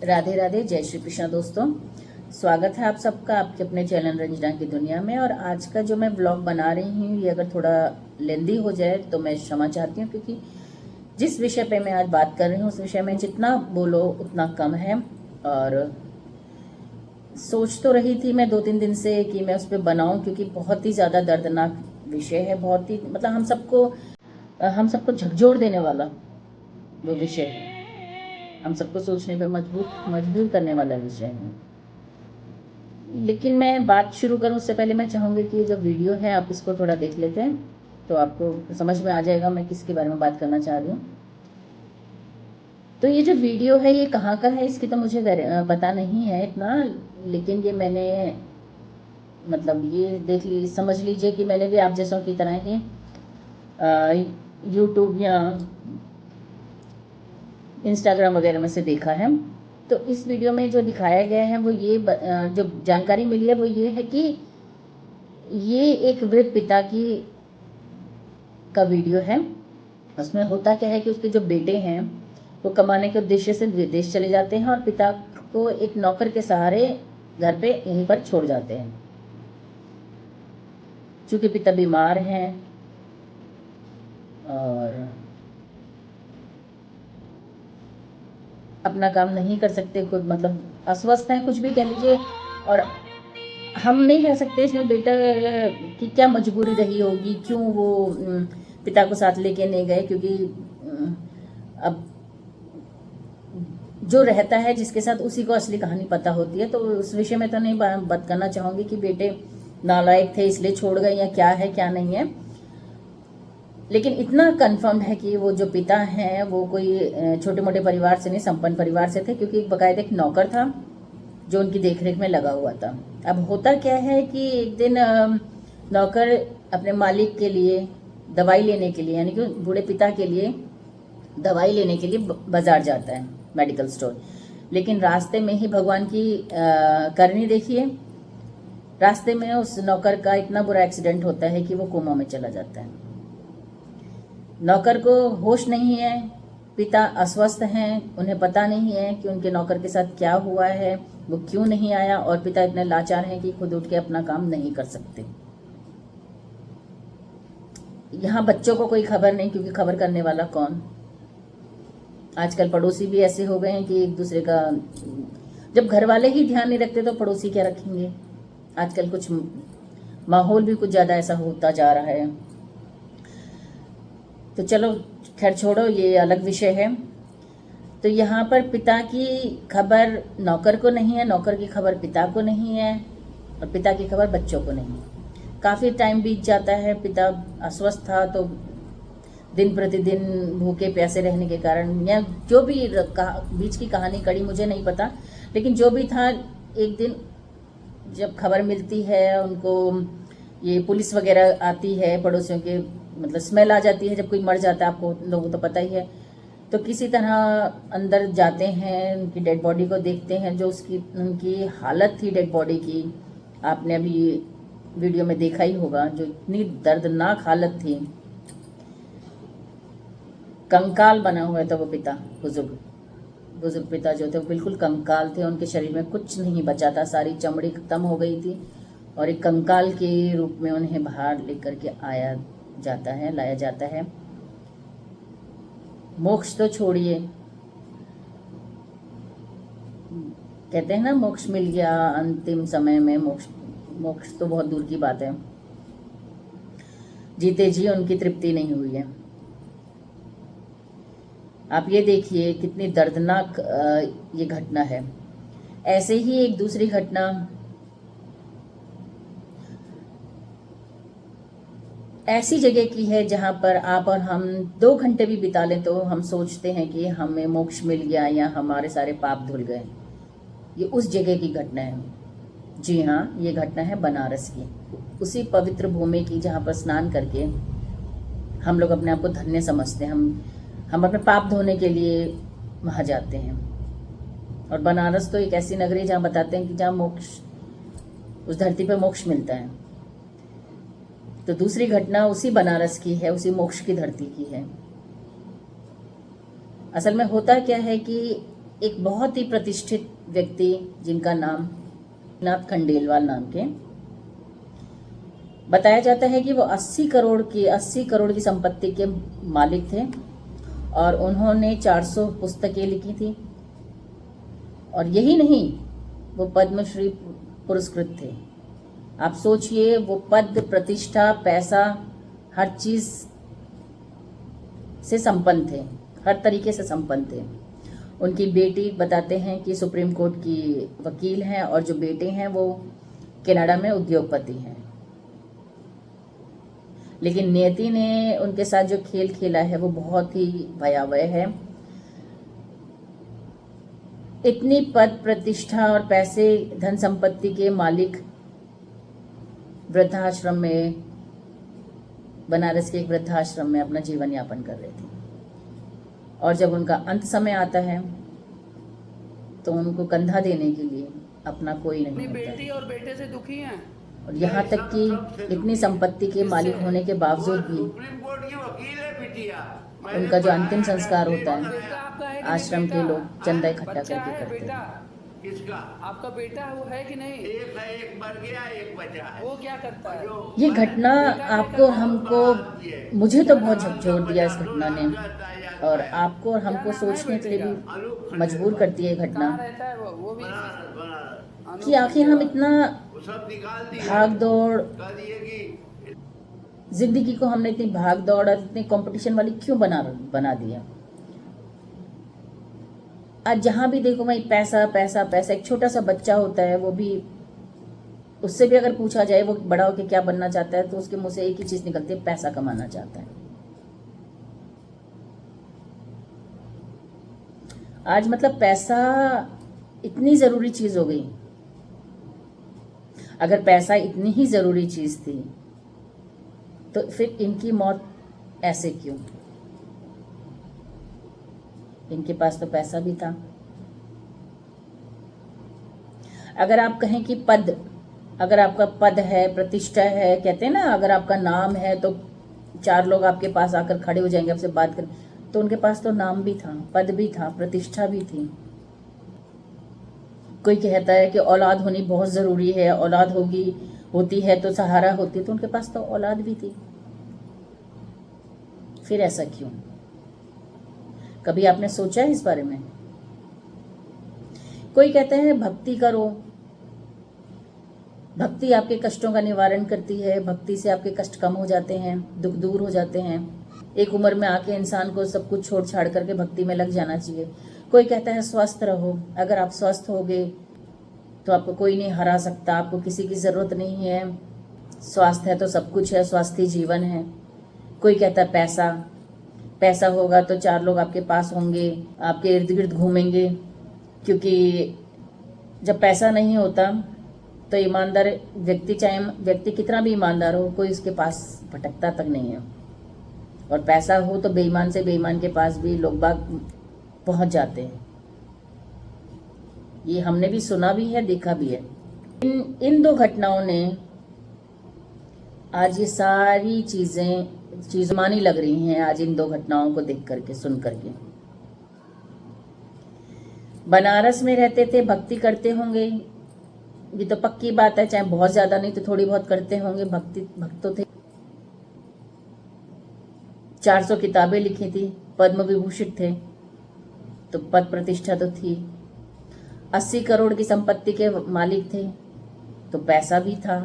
राधे राधे, जय श्री कृष्ण दोस्तों। स्वागत है आप सबका आपके अपने चैनल रंजना की दुनिया में। और आज का जो मैं व्लॉग बना रही हूँ ये अगर थोड़ा लेंदी हो जाए तो मैं क्षमा चाहती हूँ, क्योंकि जिस विषय पे मैं आज बात कर रही हूँ उस विषय में जितना बोलो उतना कम है। और सोच तो रही थी मैं 2-3 दिन से कि मैं उस पर बनाऊँ, क्योंकि बहुत ही ज़्यादा दर्दनाक विषय है, बहुत ही मतलब हम सबको झकझोर देने वाला वो विषय है, हम सबको सोचने पे मजबूर करने वाला विषय है। लेकिन मैं बात शुरू करूं उससे पहले मैं चाहूँगी कि ये जो वीडियो है आप इसको थोड़ा देख लेते हैं तो आपको समझ में आ जाएगा मैं किसके बारे में बात करना चाह रही हूँ। तो ये जो वीडियो है ये कहाँ का है इसकी तो मुझे पता नहीं है इतना, लेकिन ये मैंने मतलब ये समझ लीजिए कि मैंने भी आप जैसों की तरह ही यूट्यूब या इंस्टाग्राम वगैरह में से देखा है। तो इस वीडियो में जो दिखाया गया है वो जो जानकारी मिली है वो ये है कि ये एक वृद्ध पिता का वीडियो है। उसमें होता क्या है कि उसके जो बेटे हैं वो कमाने के उद्देश्य से विदेश चले जाते हैं और पिता को एक नौकर के सहारे घर पे यहीं पर छोड़ जाते हैं। चूँकि पिता बीमार हैं और अपना काम नहीं कर सकते, खुद मतलब अस्वस्थ हैं, कुछ भी कह लीजिए। और हम नहीं कह सकते इसमें बेटा की क्या मजबूरी रही होगी, क्यों वो पिता को साथ लेके नहीं गए, क्योंकि अब जो रहता है जिसके साथ उसी को असली कहानी पता होती है। तो उस विषय में तो नहीं बात करना चाहूँगी कि बेटे नालायक थे इसलिए छोड़ गए या क्या है क्या नहीं है। लेकिन इतना कंफर्म है कि वो जो पिता हैं वो कोई छोटे मोटे परिवार से नहीं, संपन्न परिवार से थे, क्योंकि एक बाकायदा एक नौकर था जो उनकी देखरेख में लगा हुआ था। अब होता क्या है कि एक दिन नौकर अपने मालिक के लिए दवाई लेने के लिए, यानी कि बूढ़े पिता के लिए दवाई लेने के लिए बाजार जाता है, मेडिकल स्टोर। लेकिन रास्ते में ही भगवान की करनी देखिए, रास्ते में उस नौकर का इतना बुरा एक्सीडेंट होता है कि वो कोमा में चला जाता है। नौकर को होश नहीं है, पिता अस्वस्थ हैं, उन्हें पता नहीं है कि उनके नौकर के साथ क्या हुआ है, वो क्यों नहीं आया, और पिता इतने लाचार हैं कि खुद उठ के अपना काम नहीं कर सकते। यहाँ बच्चों को कोई खबर नहीं, क्योंकि खबर करने वाला कौन। आजकल पड़ोसी भी ऐसे हो गए हैं कि एक दूसरे का, जब घर वाले ही ध्यान नहीं रखते तो पड़ोसी क्या रखेंगे। आजकल कुछ माहौल भी कुछ ज़्यादा ऐसा होता जा रहा है। तो चलो खैर छोड़ो, ये अलग विषय है। तो यहाँ पर पिता की खबर नौकर को नहीं है, नौकर की खबर पिता को नहीं है, और पिता की खबर बच्चों को नहीं है। काफ़ी टाइम बीत जाता है, पिता अस्वस्थ था तो दिन प्रतिदिन भूखे प्यासे रहने के कारण, या जो भी बीच की कहानी कड़ी मुझे नहीं पता, लेकिन जो भी था, एक दिन जब खबर मिलती है उनको, ये पुलिस वगैरह आती है, पड़ोसियों के मतलब स्मेल आ जाती है जब कोई मर जाता है, आपको लोगों तो पता ही है। तो किसी तरह अंदर जाते हैं, उनकी डेड बॉडी को देखते हैं। जो उनकी हालत थी डेड बॉडी की, आपने अभी वीडियो में देखा ही होगा, जो इतनी दर्दनाक हालत थी। कंकाल बना हुआ था वो पिता, बुजुर्ग पिता जो थे वो बिल्कुल कंकाल थे, उनके शरीर में कुछ नहीं बचा था, सारी चमड़ी खत्म हो गई थी, और एक कंकाल के रूप में उन्हें बाहर लेकर के लाया जाता है। मोक्ष तो छोड़िए, कहते हैं ना मोक्ष मिल गया अंतिम समय में, मोक्ष तो बहुत दूर की बात है, जीते जी उनकी तृप्ति नहीं हुई है। आप ये देखिए कितनी दर्दनाक ये घटना है। ऐसे ही एक दूसरी घटना ऐसी जगह की है जहाँ पर आप और हम 2 घंटे भी बिता लें तो हम सोचते हैं कि हमें मोक्ष मिल गया या हमारे सारे पाप धुल गए। ये उस जगह की घटना है। जी हाँ, ये घटना है बनारस की, उसी पवित्र भूमि की जहाँ पर स्नान करके हम लोग अपने आप को धन्य समझते हैं। हम अपने पाप धोने के लिए वहाँ जाते हैं। और बनारस तो एक ऐसी नगरी जहाँ बताते हैं कि जहाँ मोक्ष, उस धरती पर मोक्ष मिलता है। तो दूसरी घटना उसी बनारस की है, उसी मोक्ष की धरती की है। असल में होता क्या है कि एक बहुत ही प्रतिष्ठित व्यक्ति जिनका नाम नाथ खंडेलवाल नाम के, बताया जाता है कि वो 80 करोड़ की संपत्ति के मालिक थे और उन्होंने 400 पुस्तकें लिखी थी। और यही नहीं, वो पद्मश्री पुरस्कृत थे। आप सोचिए, वो पद, प्रतिष्ठा, पैसा, हर चीज से संपन्न थे, हर तरीके से संपन्न थे। उनकी बेटी बताते हैं कि सुप्रीम कोर्ट की वकील हैं और जो बेटे हैं वो कनाडा में उद्योगपति हैं। लेकिन नियति ने उनके साथ जो खेल खेला है वो बहुत ही भयावह है। इतनी पद, प्रतिष्ठा और पैसे, धन संपत्ति के मालिक वृद्धाश्रम में, बनारस के एक वृद्धाश्रम में अपना जीवन यापन कर रहे थे। और जब उनका अंत समय आता है तो उनको कंधा देने के लिए अपना कोई नहीं होता। बेटी और बेटे से दुखी हैं। और यहाँ तक कि इतनी संपत्ति के मालिक होने के बावजूद भी उनका जो अंतिम संस्कार होता है, आश्रम के लोग चंदा इकट्ठा करके करते हैं। किसका? आपका बेटा वो है कि नहीं? एक है, एक मर गया, एक बचा है। वो क्या करता है? ये घटना आपको, हमको, मुझे तो बहुत झकझोर दिया इस घटना ने, और आपको और हमको सोचने के लिए भी मजबूर करती है घटना कहाँ रहता है वो भी कि आखिर हम इतना सब निकाल दिया, भाग दौड़, कह दिए कि जिंदगी को हमने इतनी भाग दौड़ और इतनी कंपटीशन वाली क्यों बना दिया। आज जहां भी देखो वही पैसा पैसा पैसा। एक छोटा सा बच्चा होता है, वो भी, उससे भी अगर पूछा जाए वो बड़ा होकर क्या बनना चाहता है तो उसके मुंह से एक ही चीज निकलती है, पैसा कमाना चाहता है। आज मतलब पैसा इतनी जरूरी चीज हो गई। अगर पैसा इतनी ही जरूरी चीज थी तो फिर इनकी मौत ऐसे क्यों? इनके पास तो पैसा भी था। अगर आप कहें कि पद, अगर आपका पद है, प्रतिष्ठा है, कहते हैं ना, अगर आपका नाम है तो 4 लोग आपके पास आकर खड़े हो जाएंगे आपसे बात कर, तो उनके पास तो नाम भी था, पद भी था, प्रतिष्ठा भी थी। कोई कहता है कि औलाद होनी बहुत जरूरी है, औलाद होती है तो सहारा होती है, तो उनके पास तो औलाद भी थी। फिर ऐसा क्यों? कभी आपने सोचा है इस बारे में? कोई कहता है भक्ति करो, भक्ति आपके कष्टों का निवारण करती है, भक्ति से आपके कष्ट कम हो जाते हैं, दुख दूर हो जाते हैं। एक उम्र में आके इंसान को सब कुछ छोड़ छाड़ करके भक्ति में लग जाना चाहिए। कोई कहता है स्वस्थ रहो, अगर आप स्वस्थ होगे तो आपको कोई नहीं हरा सकता, आपको किसी की जरूरत नहीं है, स्वास्थ्य है तो सब कुछ है, स्वास्थ्य जीवन है। कोई कहता है पैसा होगा तो 4 लोग आपके पास होंगे, आपके इर्द गिर्द घूमेंगे, क्योंकि जब पैसा नहीं होता तो ईमानदार व्यक्ति, चाहे व्यक्ति कितना भी ईमानदार हो, कोई उसके पास भटकता तक नहीं है। और पैसा हो तो बेईमान से बेईमान के पास भी लोग बाग पहुंच जाते हैं। ये हमने भी सुना भी है, देखा भी है। इन 2 घटनाओं ने आज ये सारी चीजें मानी लग रही हैं आज इन 2 घटनाओं को देख करके, सुन करके। बनारस में रहते थे, भक्ति करते होंगे, ये तो पक्की बात है, चाहे बहुत ज्यादा नहीं तो थोड़ी बहुत करते होंगे, भक्त तो थे। 400 किताबें लिखी थी, पद्म विभूषित थे, तो पद प्रतिष्ठा तो थी। 80 करोड़ की संपत्ति के मालिक थे, तो पैसा भी था।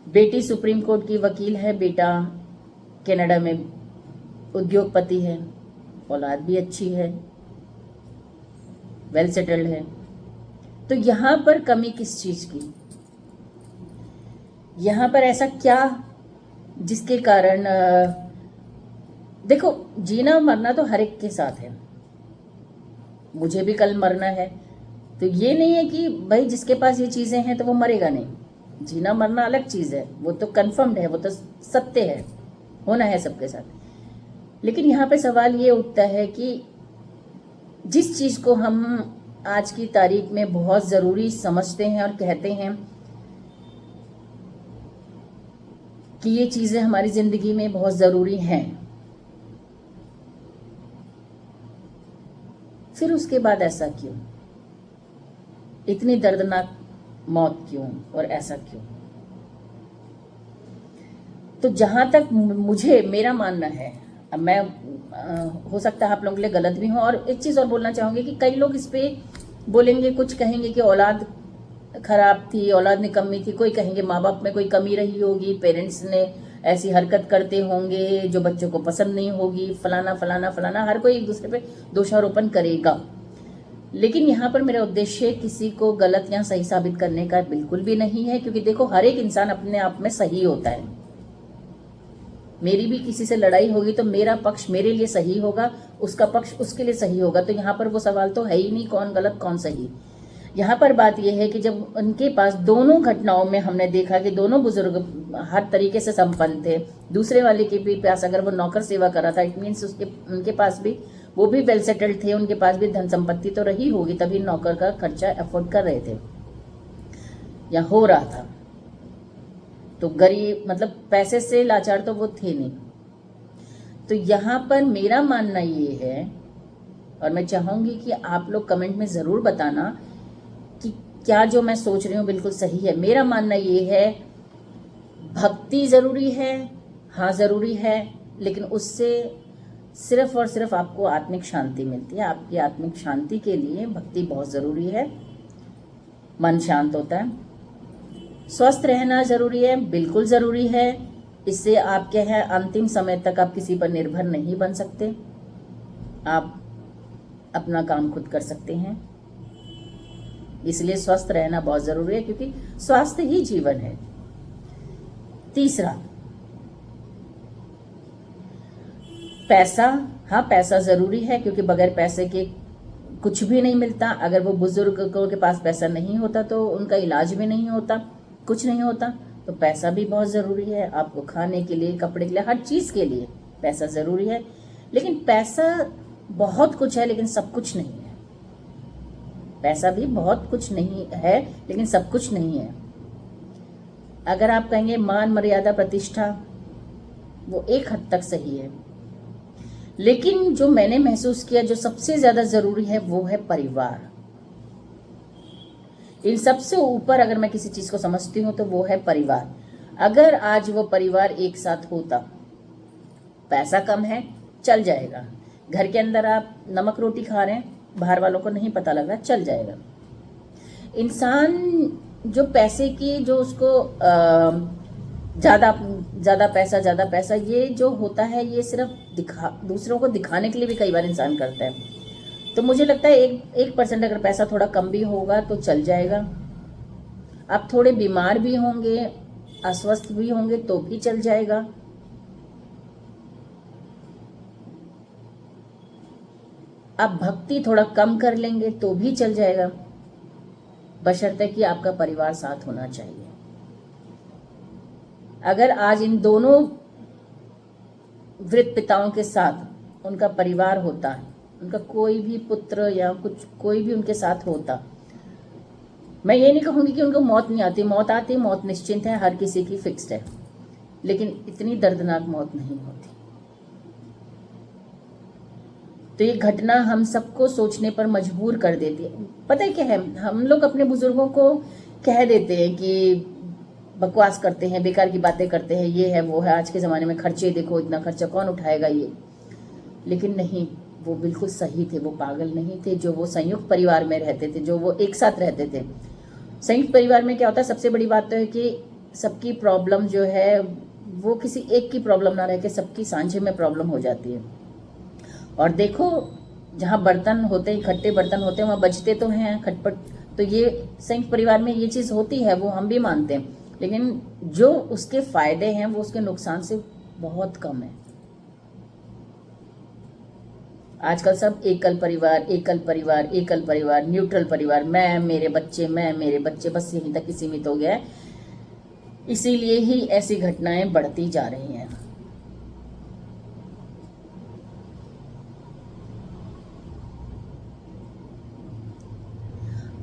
बेटी सुप्रीम कोर्ट की वकील है, बेटा कनाडा में उद्योगपति है, औलाद भी अच्छी है, वेल सेटल्ड है। तो यहां पर कमी किस चीज की? यहां पर ऐसा क्या जिसके कारण, देखो जीना मरना तो हर एक के साथ है, मुझे भी कल मरना है, तो ये नहीं है कि भाई जिसके पास ये चीजें हैं तो वो मरेगा नहीं। जीना मरना अलग चीज है, वो तो कन्फर्म्ड है, वो तो सत्य है, होना है सबके साथ। लेकिन यहाँ पे सवाल ये उठता है कि जिस चीज को हम आज की तारीख में बहुत जरूरी समझते हैं और कहते हैं कि ये चीजें हमारी जिंदगी में बहुत जरूरी हैं, फिर उसके बाद ऐसा क्यों? इतनी दर्दनाक मौत क्यों और ऐसा क्यों? तो जहां तक मुझे मेरा मानना है, अब मैं हो सकता है आप लोगों के लिए गलत भी हूं, और एक चीज और बोलना चाहूंगी कि कई लोग इस पे बोलेंगे, कुछ कहेंगे कि औलाद खराब थी, औलाद निकम्मी थी, कोई कहेंगे माँ बाप में कोई कमी रही होगी, पेरेंट्स ने ऐसी हरकत करते होंगे जो बच्चों को पसंद नहीं होगी, फलाना फलाना फलाना, हर कोई एक दूसरे पे दोषारोपण करेगा। लेकिन यहाँ पर मेरा उद्देश्य किसी को गलत या सही साबित करने का बिल्कुल भी नहीं है, क्योंकि देखो हर एक इंसान अपने आप में सही होता है। मेरी भी किसी से लड़ाई होगी तो मेरा पक्ष मेरे लिए सही होगा, उसका पक्ष उसके लिए सही होगा। तो यहाँ पर वो सवाल तो है ही नहीं कौन गलत कौन सही। यहाँ पर बात यह है कि जब उनके पास दोनों घटनाओं में हमने देखा कि दोनों बुजुर्ग हर तरीके से संपन्न थे, दूसरे वाले के भी पास अगर वो नौकर सेवा कर रहा था, इट मीन्स उनके पास भी वो भी वेल सेटल्ड थे, उनके पास भी धन संपत्ति तो रही होगी, तभी नौकर का खर्चा अफोर्ड कर रहे थे या हो रहा था। तो गरीब मतलब पैसे से लाचार तो वो थे नहीं। तो यहाँ पर मेरा मानना ये है, और मैं चाहूंगी कि आप लोग कमेंट में ज़रूर बताना कि क्या जो मैं सोच रही हूँ बिल्कुल सही है। मेरा मानना ये है, भक्ति ज़रूरी है, हाँ ज़रूरी है, लेकिन उससे सिर्फ और सिर्फ आपको आत्मिक शांति मिलती है। आपकी आत्मिक शांति के लिए भक्ति बहुत ज़रूरी है, मन शांत होता है। स्वस्थ रहना ज़रूरी है, बिल्कुल ज़रूरी है। इससे आप क्या है, अंतिम समय तक आप किसी पर निर्भर नहीं बन सकते, आप अपना काम खुद कर सकते हैं। इसलिए स्वस्थ रहना बहुत ज़रूरी है, क्योंकि स्वास्थ्य ही जीवन है। तीसरा, पैसा, हाँ पैसा ज़रूरी है, क्योंकि बगैर पैसे के कुछ भी नहीं मिलता। अगर वो बुजुर्गों के पास पैसा नहीं होता तो उनका इलाज भी नहीं होता, कुछ नहीं होता। तो पैसा भी बहुत ज़रूरी है, आपको खाने के लिए, कपड़े के लिए, हर चीज़ के लिए पैसा ज़रूरी है। लेकिन पैसा बहुत कुछ है, लेकिन सब कुछ नहीं है। पैसा भी बहुत कुछ नहीं है, लेकिन सब कुछ नहीं है। अगर आप कहेंगे मान मर्यादा प्रतिष्ठा, वो एक हद तक सही है, लेकिन जो मैंने महसूस किया जो सबसे ज़्यादा ज़रूरी है वो है परिवार। इन सबसे ऊपर अगर मैं किसी चीज़ को समझती हूँ तो वो है परिवार। अगर आज वो परिवार एक साथ होता, पैसा कम है चल जाएगा, घर के अंदर आप नमक रोटी खा रहे हैं, बाहर वालों को नहीं पता लग रहा, चल जाएगा। इंसान जो पैसे की जो उसको ज़्यादा पैसा ये जो होता है, ये सिर्फ दूसरों को दिखाने के लिए भी कई बार इंसान करता है। तो मुझे लगता है 1% अगर पैसा थोड़ा कम भी होगा तो चल जाएगा। आप थोड़े बीमार भी होंगे, अस्वस्थ भी होंगे तो भी चल जाएगा। आप भक्ति थोड़ा कम कर लेंगे तो भी चल जाएगा, बशर्ते कि आपका परिवार साथ होना चाहिए। अगर आज इन दोनों वृद्ध पिताओं के साथ उनका परिवार होता, उनका कोई भी पुत्र या कुछ कोई भी उनके साथ होता, मैं ये नहीं कहूँगी कि उनको मौत नहीं आती, मौत आती, मौत निश्चिंत है, हर किसी की फिक्स्ड है, लेकिन इतनी दर्दनाक मौत नहीं होती। तो ये घटना हम सबको सोचने पर मजबूर कर देती है। पता है क्या है, हम लोग अपने बुजुर्गों को कह देते हैं कि बकवास करते हैं, बेकार की बातें करते हैं, ये है वो है, आज के ज़माने में खर्चे देखो, इतना खर्चा कौन उठाएगा ये। लेकिन नहीं, वो बिल्कुल सही थे, वो पागल नहीं थे। जो वो संयुक्त परिवार में रहते थे, जो वो एक साथ रहते थे। संयुक्त परिवार में क्या होता है, सबसे बड़ी बात तो है कि सबकी प्रॉब्लम जो है वो किसी एक की प्रॉब्लम ना रह के सबकी सांझे में प्रॉब्लम हो जाती है। और देखो, जहाँ बर्तन होते हैं, इकट्ठे बर्तन होते हैं, वहाँ बचते तो हैं खटपट। तो ये संयुक्त परिवार में ये चीज़ होती है, वो हम भी मानते हैं, लेकिन जो उसके फायदे हैं वो उसके नुकसान से बहुत कम है। आजकल सब एकल परिवार, न्यूट्रल परिवार, मैं मेरे बच्चे, बस यहीं तक ही सीमित हो गया है। इसीलिए ही ऐसी घटनाएं बढ़ती जा रही हैं।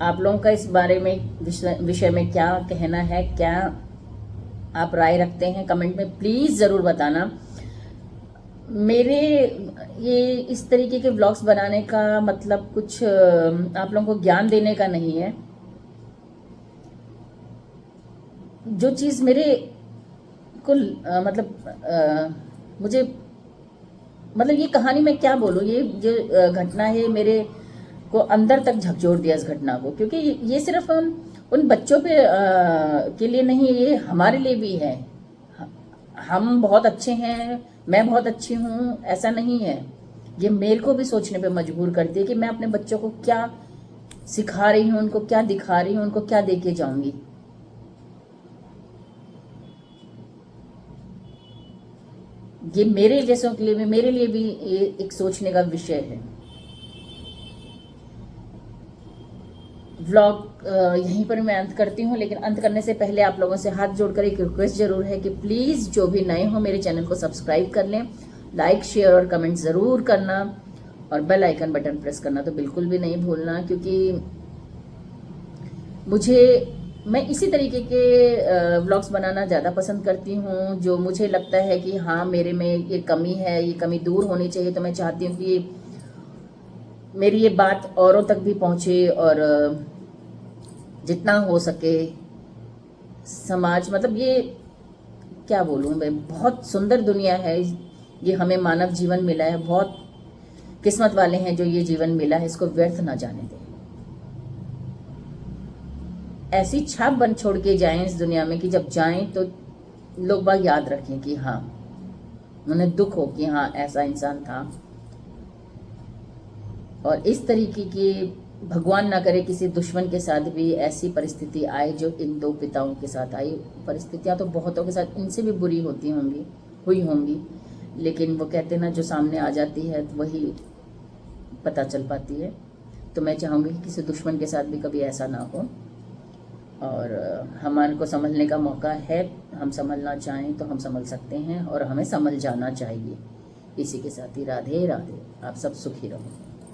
आप लोगों का इस बारे में विषय में क्या कहना है, क्या आप राय रखते हैं, कमेंट में प्लीज़ ज़रूर बताना। मेरे ये इस तरीके के व्लॉग्स बनाने का मतलब कुछ आप लोगों को ज्ञान देने का नहीं है। जो चीज़ मेरे को मुझे मतलब ये कहानी मैं क्या बोलूँ, ये जो घटना है मेरे को अंदर तक झकझोर दिया इस घटना को, क्योंकि ये सिर्फ उन बच्चों पे के लिए नहीं, ये हमारे लिए भी है। हम बहुत अच्छे हैं, मैं बहुत अच्छी हूँ, ऐसा नहीं है। ये मेरे को भी सोचने पे मजबूर करती है कि मैं अपने बच्चों को क्या सिखा रही हूँ, उनको क्या दिखा रही हूँ, उनको क्या दे के जाऊंगी। ये मेरे जैसों के लिए भी, मेरे लिए भी ये एक सोचने का विषय है। व्लॉग यहीं पर मैं अंत करती हूँ, लेकिन अंत करने से पहले आप लोगों से हाथ जोड़कर एक रिक्वेस्ट जरूर है कि प्लीज़ जो भी नए हो मेरे चैनल को सब्सक्राइब कर लें, लाइक शेयर और कमेंट ज़रूर करना, और बेल आइकन बटन प्रेस करना तो बिल्कुल भी नहीं भूलना, क्योंकि मैं इसी तरीके के व्लॉग्स बनाना ज़्यादा पसंद करती हूँ, जो मुझे लगता है कि हाँ मेरे में ये कमी है, ये कमी दूर होनी चाहिए। तो मैं चाहती हूँ कि मेरी ये बात औरों तक भी पहुँचे, और जितना हो सके समाज, मतलब ये क्या बोलूँ मैं, बहुत सुंदर दुनिया है ये, हमें मानव जीवन मिला है, बहुत किस्मत वाले हैं जो ये जीवन मिला है, इसको व्यर्थ ना जाने दें। ऐसी छाप बन छोड़ के जाएं इस दुनिया में कि जब जाएं तो लोग बाग याद रखें कि हाँ उन्हें दुख हो कि हाँ ऐसा इंसान था। और इस तरीके की, भगवान ना करे किसी दुश्मन के साथ भी ऐसी परिस्थिति आए जो इन दो पिताओं के साथ आई। परिस्थितियां तो बहुतों के साथ इनसे भी बुरी हुई होंगी, लेकिन वो कहते ना जो सामने आ जाती है वही पता चल पाती है। तो मैं चाहूँगी कि किसी दुश्मन के साथ भी कभी ऐसा ना हो, और हमारे को समझने का मौका है। हम समझना चाहें तो हम समझ सकते हैं, और हमें समझ जाना चाहिए। इसी के साथ ही राधे राधे। आप सब सुखी रहो।